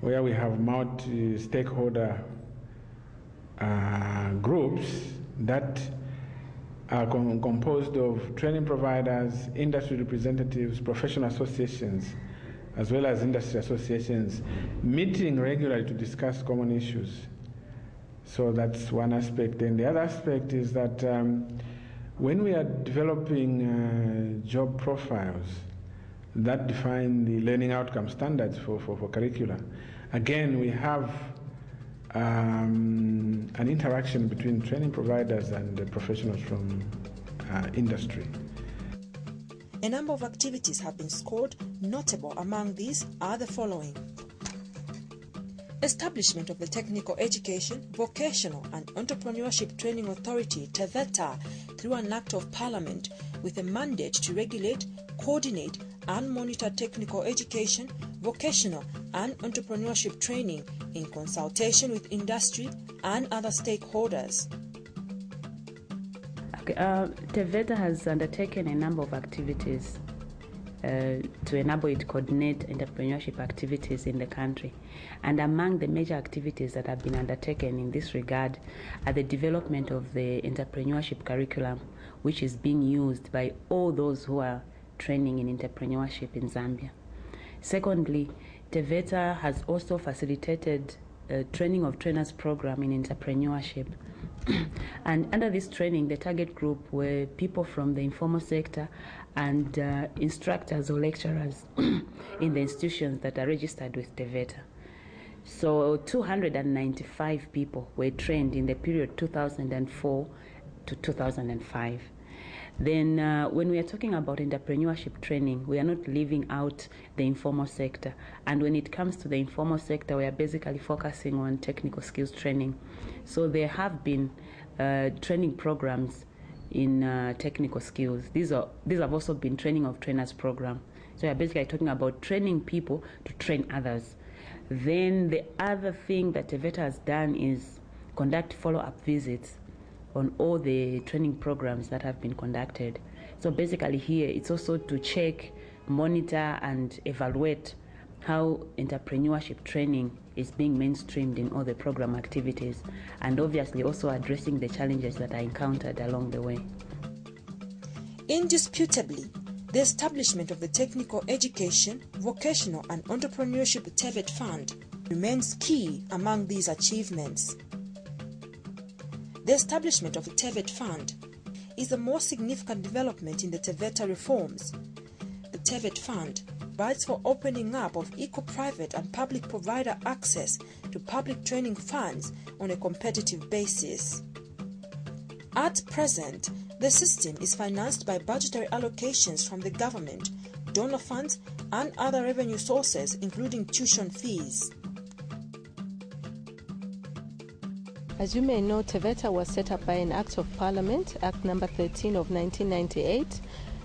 where we have multi-stakeholder groups that are composed of training providers, industry representatives, professional associations, as well as industry associations, meeting regularly to discuss common issues. So that's one aspect. And the other aspect is that when we are developing job profiles that define the learning outcome standards for curricula, again, we have an interaction between training providers and the professionals from industry. A number of activities have been scored. Notable among these are the following: establishment of the Technical Education, Vocational and Entrepreneurship Training Authority, TEVETA, through an Act of Parliament with a mandate to regulate, coordinate and monitor technical education, vocational and entrepreneurship training in consultation with industry and other stakeholders. TEVETA has undertaken a number of activities to enable it to coordinate entrepreneurship activities in the country. And among the major activities that have been undertaken in this regard are the development of the entrepreneurship curriculum, which is being used by all those who are training in entrepreneurship in Zambia. Secondly, TEVETA has also facilitated a training of trainers program in entrepreneurship. And under this training, the target group were people from the informal sector and instructors or lecturers in the institutions that are registered with TEVETA. So 295 people were trained in the period 2004 to 2005. Then when we are talking about entrepreneurship training, we are not leaving out the informal sector. And when it comes to the informal sector, we are basically focusing on technical skills training. So there have been training programs in technical skills. These have also been training of trainers program. So we are basically talking about training people to train others. Then the other thing that TEVETA has done is conduct follow-up visits on all the training programs that have been conducted. So basically here, it's also to check, monitor, and evaluate how entrepreneurship training is being mainstreamed in all the program activities, and obviously also addressing the challenges that are encountered along the way. Indisputably, the establishment of the Technical Education, Vocational and Entrepreneurship TEVETA Fund remains key among these achievements. The establishment of the TEVETA Fund is the most significant development in the TEVETA reforms. The TEVETA Fund provides for opening up of equal private and public provider access to public training funds on a competitive basis. At present, the system is financed by budgetary allocations from the government, donor funds, and other revenue sources, including tuition fees. As you may know, TEVETA was set up by an Act of Parliament, Act number 13 of 1998,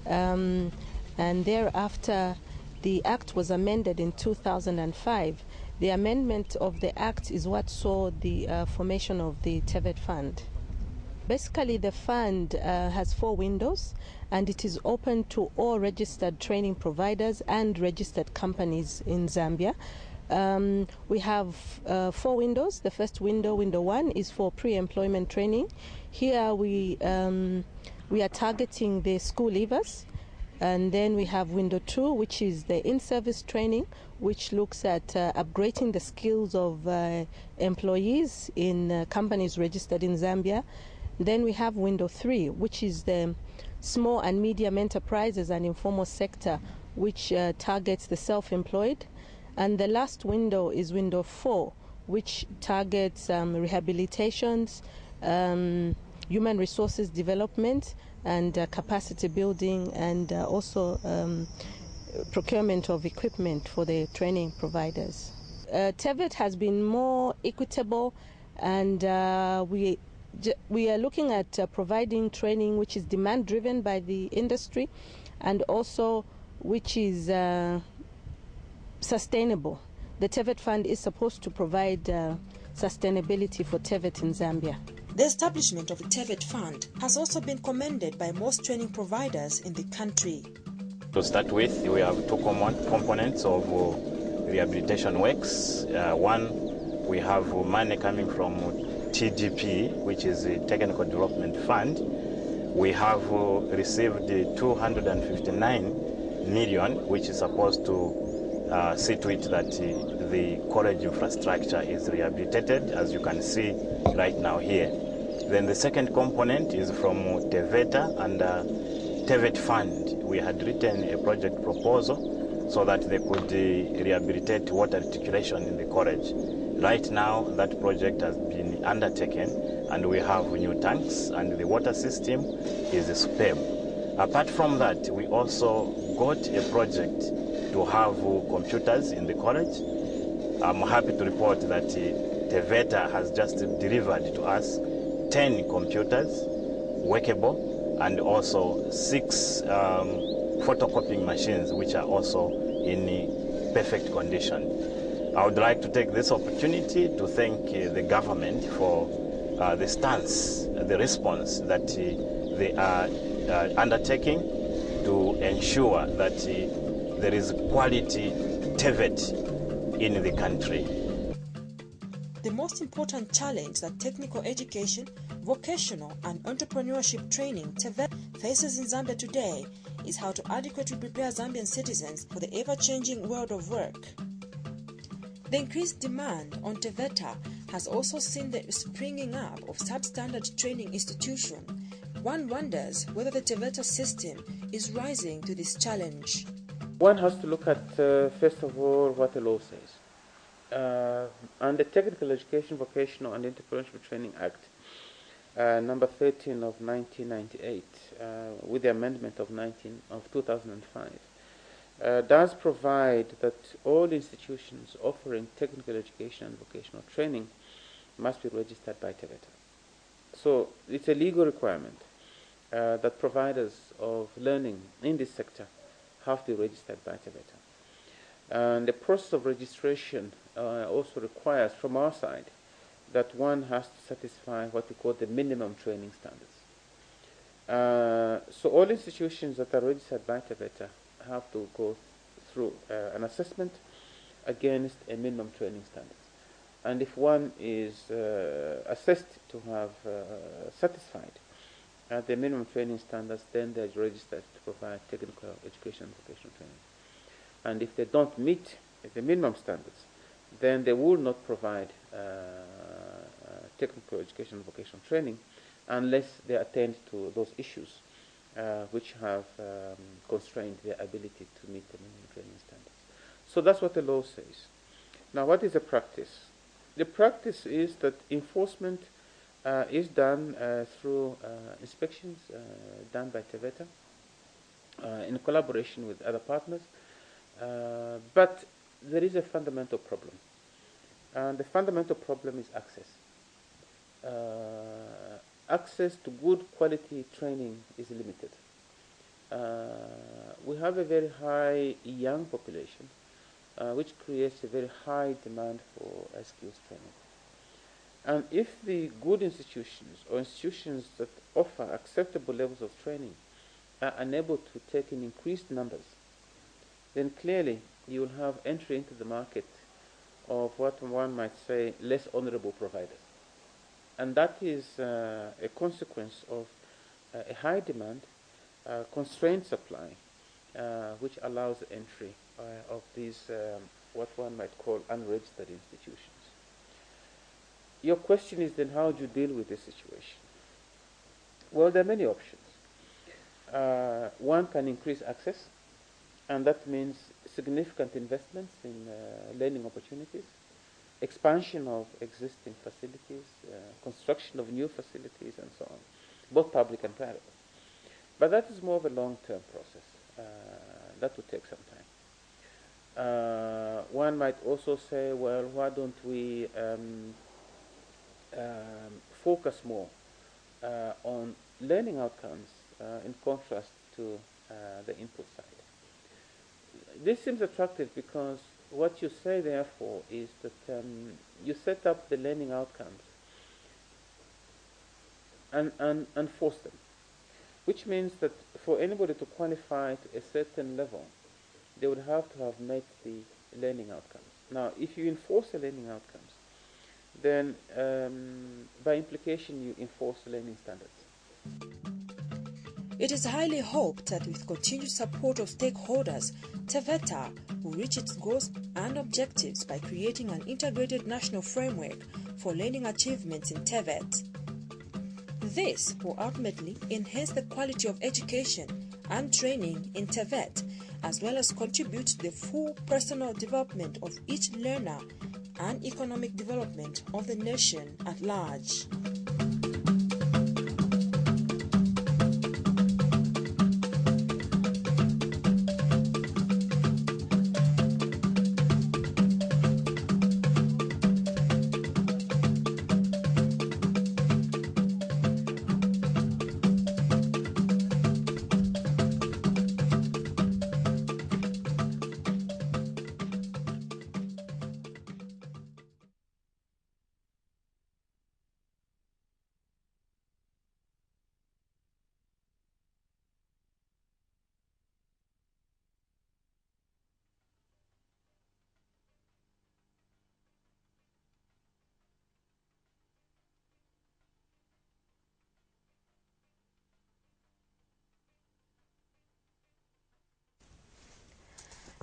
and thereafter the Act was amended in 2005. The amendment of the Act is what saw the formation of the TEVETA Fund. Basically, the fund has 4 windows, and it is open to all registered training providers and registered companies in Zambia. We have 4 windows. The first window, window 1, is for pre-employment training. Here we are targeting the school leavers. And then we have window 2, which is the in-service training, which looks at upgrading the skills of employees in companies registered in Zambia. Then we have window 3, which is the small and medium enterprises and informal sector, which targets the self-employed. And the last window is window 4, which targets rehabilitations, human resources development, and capacity building, and also procurement of equipment for the training providers. TEVETA has been more equitable, and we are looking at providing training which is demand-driven by the industry, and also which is sustainable. The TEVETA Fund is supposed to provide sustainability for TEVETA in Zambia. The establishment of the TEVETA Fund has also been commended by most training providers in the country. To start with, we have 2 common components of rehabilitation works. One, we have money coming from TDP, which is the Technical Development Fund. We have received 259 million, which is supposed to see to it that the college infrastructure is rehabilitated, as you can see right now here. Then the second component is from TEVETA and TEVETA Fund. We had written a project proposal so that they could rehabilitate water reticulation in the college. Right now, that project has been undertaken, and we have new tanks, and the water system is superb. Apart from that, we also got a project to have computers in the college. I'm happy to report that TEVETA has just delivered to us 10 computers, workable, and also 6 photocopying machines, which are also in perfect condition. I would like to take this opportunity to thank the government for the stance, the response that they are undertaking to ensure that there is quality TEVET in the country. The most important challenge that technical education, vocational and entrepreneurship training TEVETA faces in Zambia today is how to adequately prepare Zambian citizens for the ever-changing world of work. The increased demand on TEVETA has also seen the springing up of substandard training institutions. One wonders whether the TEVETA system is rising to this challenge. One has to look at, first of all, what the law says. Under Technical Education, Vocational and Entrepreneurship Training Act, number 13 of 1998, with the amendment of 2005, does provide that all institutions offering technical education and vocational training must be registered by TEVETA. So it's a legal requirement that providers of learning in this sector have to be registered by TEVETA. And the process of registration also requires, from our side, that one has to satisfy what we call the minimum training standards. So all institutions that are registered by TEVETA have to go through an assessment against a minimum training standards. And if one is assessed to have satisfied the minimum training standards, then they're registered to provide technical education and vocational training. And if they don't meet the minimum standards, then they will not provide technical education and vocational training unless they attend to those issues which have constrained their ability to meet the minimum training standards. So that's what the law says. Now, what is the practice? The practice is that enforcement is done through inspections done by TEVETA in collaboration with other partners. But there is a fundamental problem. And the fundamental problem is access. Access to good quality training is limited. We have a very high young population, which creates a very high demand for skills training. And if the good institutions or institutions that offer acceptable levels of training are unable to take in increased numbers, then clearly you will have entry into the market of what one might say less honorable providers. And that is a consequence of a high demand, constrained supply, which allows the entry of these what one might call unregistered institutions. Your question is then, how do you deal with this situation? Well, there are many options. One can increase access, and that means significant investments in learning opportunities, expansion of existing facilities, construction of new facilities, and so on, both public and private. But that is more of a long-term process. That will take some time. One might also say, well, why don't we focus more on learning outcomes in contrast to the input side? This seems attractive because what you say, therefore, is that you set up the learning outcomes and force them, which means that for anybody to qualify to a certain level, they would have to have met the learning outcomes. Now, if you enforce the learning outcomes, then by implication you enforce the learning standards. It is highly hoped that with continued support of stakeholders, TEVETA will reach its goals and objectives by creating an integrated national framework for learning achievements in TVET. This will ultimately enhance the quality of education and training in TVET, as well as contribute to the full personal development of each learner and economic development of the nation at large.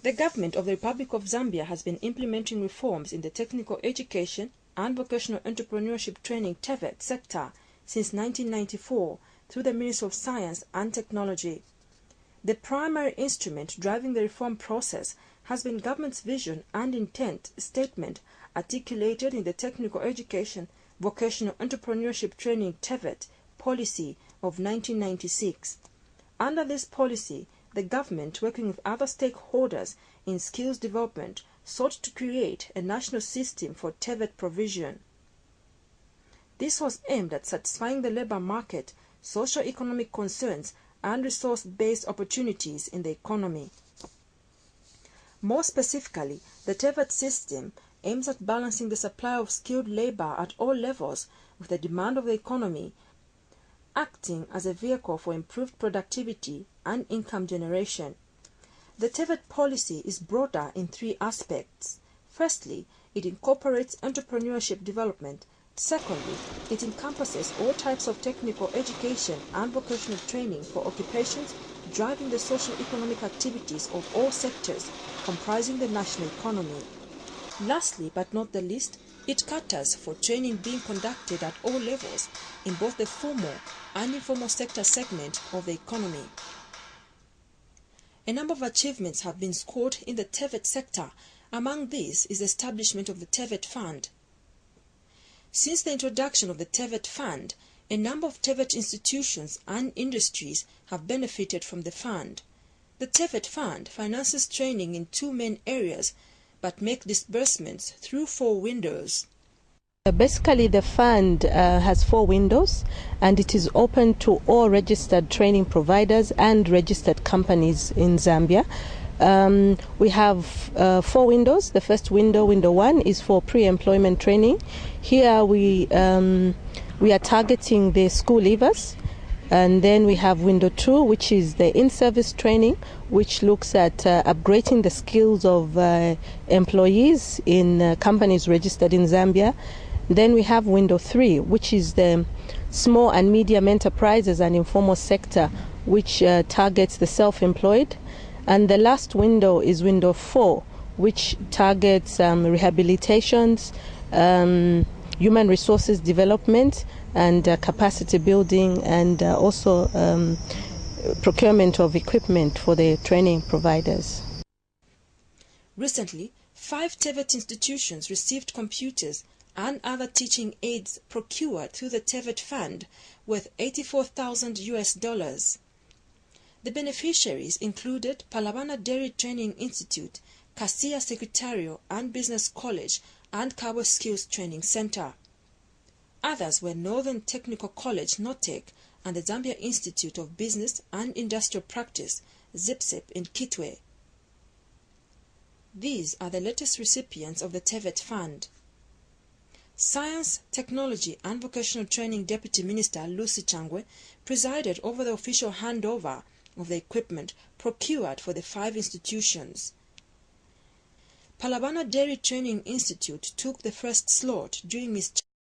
The government of the Republic of Zambia has been implementing reforms in the technical education and vocational entrepreneurship training TEVET sector since 1994 through the Ministry of Science and Technology. The primary instrument driving the reform process has been government's vision and intent statement articulated in the Technical Education Vocational Entrepreneurship Training TEVET policy of 1996. Under this policy, the government, working with other stakeholders in skills development, sought to create a national system for TEVET provision. This was aimed at satisfying the labor market, socio-economic concerns, and resource-based opportunities in the economy. More specifically, the TEVET system aims at balancing the supply of skilled labor at all levels with the demand of the economy, acting as a vehicle for improved productivity and income generation. The TEVET policy is broader in three aspects. Firstly, it incorporates entrepreneurship development. Secondly, it encompasses all types of technical education and vocational training for occupations driving the socio-economic activities of all sectors comprising the national economy. Lastly, but not the least, it caters for training being conducted at all levels in both the formal and informal sector segment of the economy. A number of achievements have been scored in the TEVET sector. Among these is the establishment of the TEVET Fund. Since the introduction of the TEVET Fund, a number of TEVET institutions and industries have benefited from the fund. The TEVET Fund finances training in two main areas, but make disbursements through 4 windows. Basically, the fund has 4 windows, and it is open to all registered training providers and registered companies in Zambia. We have 4 windows. The first window, window 1, is for pre-employment training. Here we are targeting the school leavers. And then we have window 2, which is the in-service training, which looks at upgrading the skills of employees in companies registered in Zambia. Then we have window 3, which is the small and medium enterprises and informal sector, which targets the self-employed. And the last window is window 4, which targets rehabilitations, human resources development, and capacity building, and also procurement of equipment for the training providers. Recently, 5 TEVET institutions received computers and other teaching aids procured through the TEVET Fund worth $84,000. The beneficiaries included Palabana Dairy Training Institute, Kasia Secretarial and Business College, and Cabo Skills Training Center. Others were Northern Technical College, NOTEC, and the Zambia Institute of Business and Industrial Practice, ZIPSIP, in Kitwe. These are the latest recipients of the TEVET Fund. Science, Technology and Vocational Training Deputy Minister Lucy Changwe presided over the official handover of the equipment procured for the 5 institutions. Palabana Dairy Training Institute took the first slot during its